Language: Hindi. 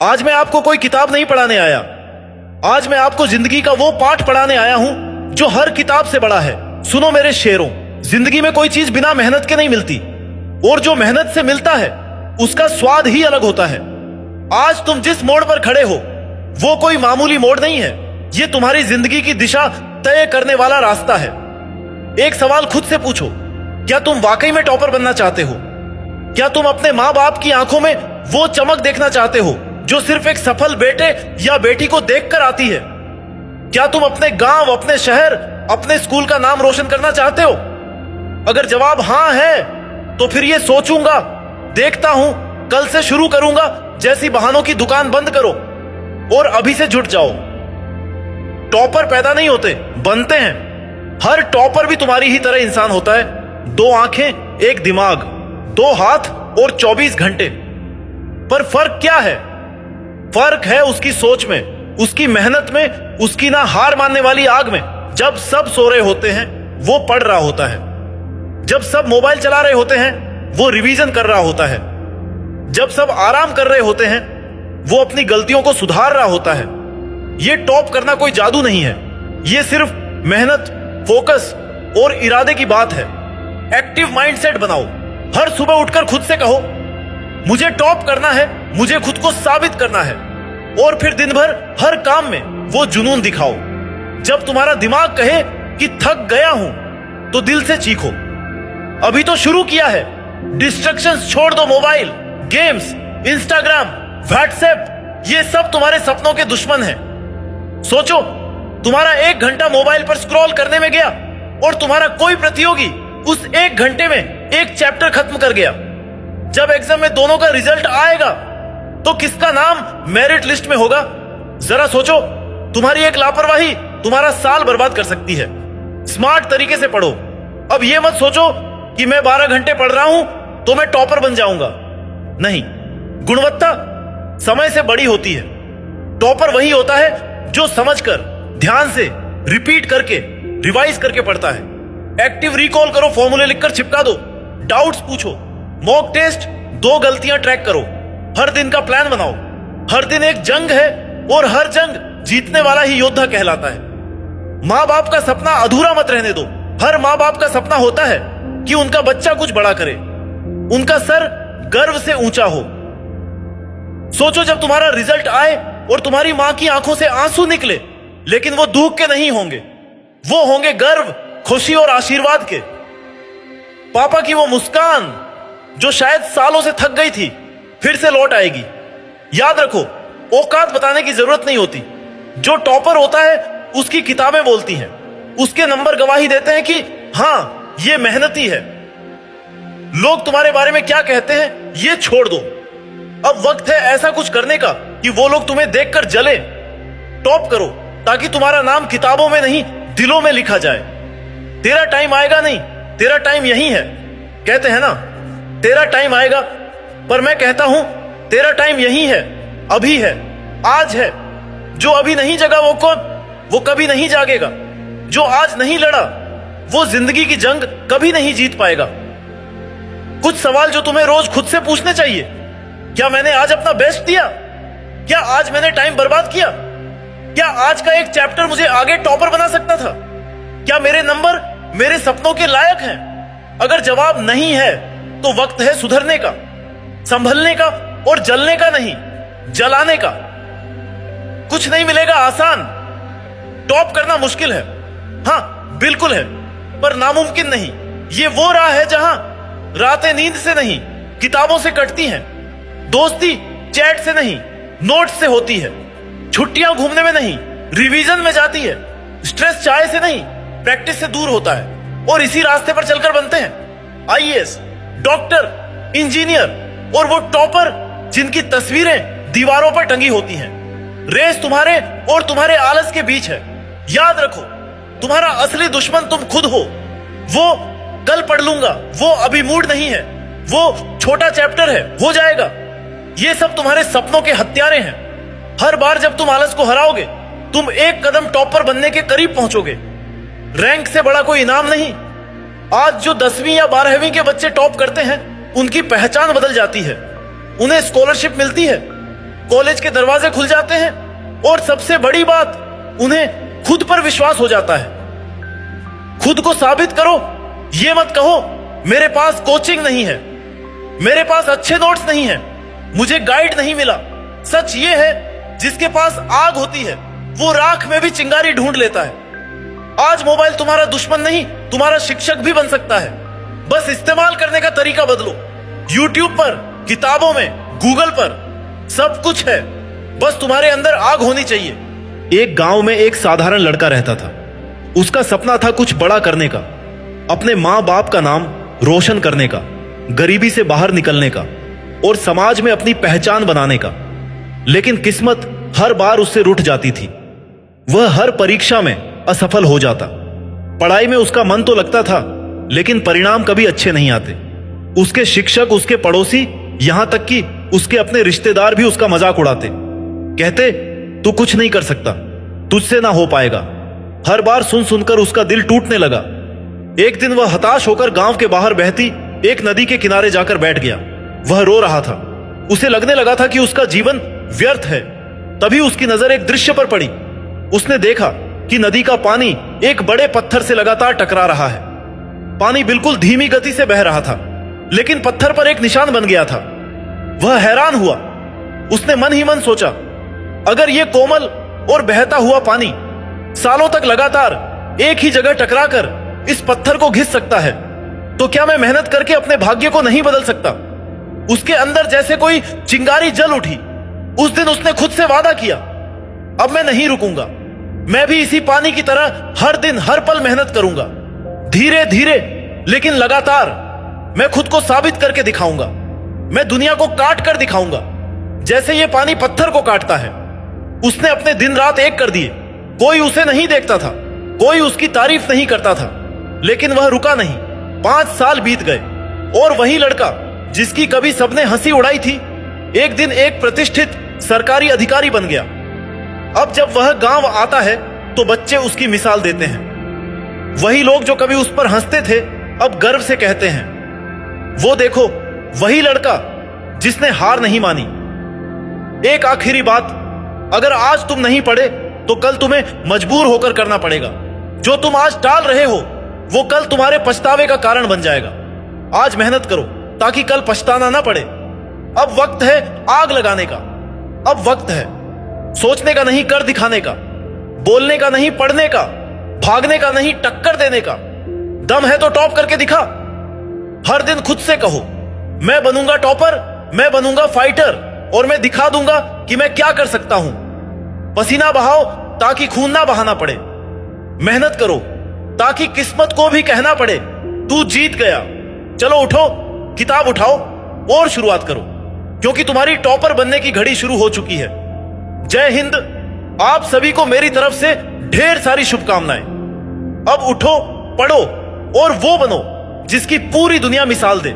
आज मैं आपको कोई किताब नहीं पढ़ाने आया। आज मैं आपको जिंदगी का वो पाठ पढ़ाने आया हूं जो हर किताब से बड़ा है। सुनो मेरे शेरों, जिंदगी में कोई चीज बिना मेहनत के नहीं मिलती, और जो मेहनत से मिलता है उसका स्वाद ही अलग होता है। आज तुम जिस मोड़ पर खड़े हो वो कोई मामूली मोड़ नहीं है, ये तुम्हारी जिंदगी की दिशा तय करने वाला रास्ता है। एक सवाल खुद से पूछो, क्या तुम वाकई में टॉपर बनना चाहते हो? क्या तुम अपने माँ बाप की आंखों में वो चमक देखना चाहते हो जो सिर्फ एक सफल बेटे या बेटी को देखकर आती है? क्या तुम अपने गांव, अपने शहर, अपने स्कूल का नाम रोशन करना चाहते हो? अगर जवाब हां है तो फिर ये सोचूंगा, देखता हूं, कल से शुरू करूंगा जैसी बहानों की दुकान बंद करो और अभी से जुट जाओ। टॉपर पैदा नहीं होते, बनते हैं। हर टॉपर भी तुम्हारी ही तरह इंसान होता है। 2 आंखें, एक दिमाग, 2 हाथ और 24 घंटे। पर फर्क क्या है? फर्क है उसकी सोच में, उसकी मेहनत में, उसकी ना हार मानने वाली आग में। जब सब सो रहे होते हैं वो पढ़ रहा होता है। जब सब मोबाइल चला रहे होते हैं वो रिवीजन कर रहा होता है। जब सब आराम कर रहे होते हैं वो अपनी गलतियों को सुधार रहा होता है। ये टॉप करना कोई जादू नहीं है, ये सिर्फ मेहनत, फोकस और इरादे की बात है। एक्टिव माइंडसेट बनाओ। हर सुबह उठकर खुद से कहो, मुझे टॉप करना है, मुझे खुद को साबित करना है। और फिर दिन भर हर काम में वो जुनून दिखाओ। जब तुम्हारा दिमाग कहे कि थक गया हूं तो दिल से चीखो, अभी तो शुरू किया है। डिस्ट्रैक्शंस छोड़ दो। मोबाइल, गेम्स, इंस्टाग्राम, व्हाट्सएप, ये सब तुम्हारे सपनों के दुश्मन हैं। सोचो, तुम्हारा 1 घंटा मोबाइल पर स्क्रॉल करने में गया और तुम्हारा कोई प्रतियोगी उस 1 घंटे में एक चैप्टर खत्म कर गया। जब एग्जाम में दोनों का रिजल्ट आएगा तो किसका नाम मेरिट लिस्ट में होगा? जरा सोचो, तुम्हारी एक लापरवाही तुम्हारा साल बर्बाद कर सकती है। स्मार्ट तरीके से पढ़ो। अब यह मत सोचो कि मैं 12 घंटे पढ़ रहा हूं तो मैं टॉपर बन जाऊंगा। नहीं, गुणवत्ता समय से बड़ी होती है। टॉपर वही होता है जो समझकर, ध्यान से, रिपीट करके, रिवाइज करके पढ़ता है। एक्टिव रिकॉल करो, फॉर्मूले लिखकर चिपका दो, डाउट्स पूछो, मॉक टेस्ट, 2 गलतियां ट्रैक करो। हर दिन का प्लान बनाओ। हर दिन एक जंग है और हर जंग जीतने वाला ही योद्धा कहलाता है। माँ बाप का सपना अधूरा मत रहने दो। हर माँ बाप का सपना होता है कि उनका बच्चा कुछ बड़ा करे, उनका सर गर्व से ऊंचा हो। सोचो, जब तुम्हारा रिजल्ट आए और तुम्हारी मां की आंखों से आंसू निकले, लेकिन वो दुख के नहीं होंगे, वो होंगे गर्व, खुशी और आशीर्वाद के। पापा की वो मुस्कान जो शायद सालों से थक गई थी, फिर से लौट आएगी। याद रखो, औकात बताने की जरूरत नहीं होती। जो टॉपर होता है उसकी किताबें बोलती हैं, उसके नंबर गवाही देते हैं कि हां, ये मेहनती है। लोग तुम्हारे बारे में क्या कहते हैं ये छोड़ दो। अब वक्त है ऐसा कुछ करने का कि वो लोग तुम्हें देखकर जले। टॉप करो ताकि तुम्हारा नाम किताबों में नहीं, दिलों में लिखा जाए। तेरा टाइम आएगा नहीं, तेरा टाइम यही है। कहते हैं ना, तेरा टाइम आएगा, पर मैं कहता हूं तेरा टाइम यही है, अभी है, आज है। जो अभी नहीं जगा वो कभी नहीं जागेगा। जो आज नहीं लड़ा वो जिंदगी की जंग कभी नहीं जीत पाएगा। कुछ सवाल जो तुम्हें रोज खुद से पूछने चाहिए। क्या मैंने आज अपना बेस्ट दिया? क्या आज मैंने टाइम बर्बाद किया? क्या आज का एक चैप्टर मुझे आगे टॉपर बना सकता था? क्या मेरे नंबर मेरे सपनों के लायक हैं? अगर जवाब नहीं है तो वक्त है सुधरने का, संभलने का और जलने का नहीं, जलाने का। कुछ नहीं मिलेगा आसान। टॉप करना मुश्किल है, हां बिल्कुल है, पर नामुमकिन नहीं। ये वो राह है जहां रातें नींद से नहीं, किताबों से कटती हैं। दोस्ती चैट से नहीं, नोट से होती है। छुट्टियां घूमने में नहीं, रिवीजन में जाती है। स्ट्रेस चाय से नहीं, प्रैक्टिस से दूर होता है। और इसी रास्ते पर चलकर बनते हैं आईएएस, डॉक्टर, इंजीनियर और वो टॉपर जिनकी तस्वीरें दीवारों पर टंगी होती हैं। रेस तुम्हारे और तुम्हारे आलस के बीच है। याद रखो, तुम्हारा असली दुश्मन तुम खुद हो। वो कल पढ़ लूंगा, वो अभी मूड नहीं है, वो छोटा चैप्टर है, हो जाएगा। ये सब तुम्हारे सपनों के हत्यारे हैं। हर बार जब तुम आलस को हराओगे तुम एक कदम टॉपर बनने के करीब पहुंचोगे। रैंक से बड़ा कोई इनाम नहीं। आज जो 10वीं या 12वीं के बच्चे टॉप करते हैं उनकी पहचान बदल जाती है। उन्हें स्कॉलरशिप मिलती है, कॉलेज के दरवाजे खुल जाते हैं और सबसे बड़ी बात, उन्हें खुद पर विश्वास हो जाता है। खुद को साबित करो, ये मत कहो मेरे पास कोचिंग नहीं है, मेरे पास अच्छे नोट्स नहीं है, मुझे गाइड नहीं मिला। सच ये है, जिसके पास आग होती है वो राख में भी चिंगारी ढूंढ लेता है। आज मोबाइल तुम्हारा दुश्मन नहीं, तुम्हारा शिक्षक भी बन सकता है। बस इस्तेमाल करने का तरीका बदलो। YouTube पर, किताबों में, गूगल पर सब कुछ है, बस तुम्हारे अंदर आग होनी चाहिए। एक गांव में एक साधारण लड़का रहता था। उसका सपना था कुछ बड़ा करने का, अपने माँ बाप का नाम रोशन करने का, गरीबी से बाहर निकलने का और समाज में अपनी पहचान बनाने का। लेकिन किस्मत हर बार उससे रूठ जाती थी। वह हर परीक्षा में असफल हो जाता। पढ़ाई में उसका मन तो लगता था, लेकिन परिणाम कभी अच्छे नहीं आते। उसके शिक्षक, उसके पड़ोसी, यहां तक कि उसके अपने रिश्तेदार भी उसका मजाक उड़ाते। कहते, तू कुछ नहीं कर सकता, तुझसे ना हो पाएगा। हर बार सुन सुनकर उसका दिल टूटने लगा। एक दिन वह हताश होकर गांव के बाहर बहती एक नदी के किनारे जाकर बैठ गया। वह रो रहा था। उसे लगने लगा था कि उसका जीवन व्यर्थ है। तभी उसकी नजर एक दृश्य पर पड़ी। उसने देखा कि नदी का पानी एक बड़े पत्थर से लगातार टकरा रहा है। पानी बिल्कुल धीमी गति से बह रहा था, लेकिन पत्थर पर एक निशान बन गया था। वह हैरान हुआ। उसने मन ही मन सोचा, अगर यह कोमल और बहता हुआ पानी सालों तक लगातार एक ही जगह टकराकर इस पत्थर को घिस सकता है, तो क्या मैं मेहनत करके अपने भाग्य को नहीं बदल सकता? उसके अंदर जैसे कोई चिंगारी जल उठी। उस दिन उसने खुद से वादा किया, अब मैं नहीं रुकूंगा। मैं भी इसी पानी की तरह हर दिन हर पल मेहनत करूंगा। धीरे धीरे लेकिन लगातार मैं खुद को साबित करके दिखाऊंगा। मैं दुनिया को काट कर दिखाऊंगा, जैसे ये पानी पत्थर को काटता है। उसने अपने दिन रात एक कर दिए। कोई उसे नहीं देखता था, कोई उसकी तारीफ नहीं करता था, लेकिन वह रुका नहीं। 5 साल बीत गए और वही लड़का जिसकी कभी सबने हंसी उड़ाई थी, एक दिन एक प्रतिष्ठित सरकारी अधिकारी बन गया। अब जब वह गांव आता है तो बच्चे उसकी मिसाल देते हैं। वही लोग जो कभी उस पर हंसते थे अब गर्व से कहते हैं, वो देखो वही लड़का जिसने हार नहीं मानी। एक आखिरी बात, अगर आज तुम नहीं पढ़े तो कल तुम्हें मजबूर होकर करना पड़ेगा। जो तुम आज टाल रहे हो वो कल तुम्हारे पछतावे का कारण बन जाएगा। आज मेहनत करो ताकि कल पछताना ना पड़े। अब वक्त है आग लगाने का। अब वक्त है सोचने का नहीं, कर दिखाने का। बोलने का नहीं, पढ़ने का। भागने का नहीं, टक्कर देने का। दम है तो टॉप करके दिखा। हर दिन खुद से कहो, मैं बनूंगा टॉपर, मैं बनूंगा फाइटर और मैं दिखा दूंगा कि मैं क्या कर सकता हूं। पसीना बहाओ ताकि खून ना बहाना पड़े। मेहनत करो ताकि किस्मत को भी कहना पड़े, तू जीत गया। चलो उठो, किताब उठाओ और शुरुआत करो, क्योंकि तुम्हारी टॉपर बनने की घड़ी शुरू हो चुकी है। जय हिंद। आप सभी को मेरी तरफ से ढेर सारी शुभकामनाएं। अब उठो, पढ़ो और वो बनो जिसकी पूरी दुनिया मिसाल दे।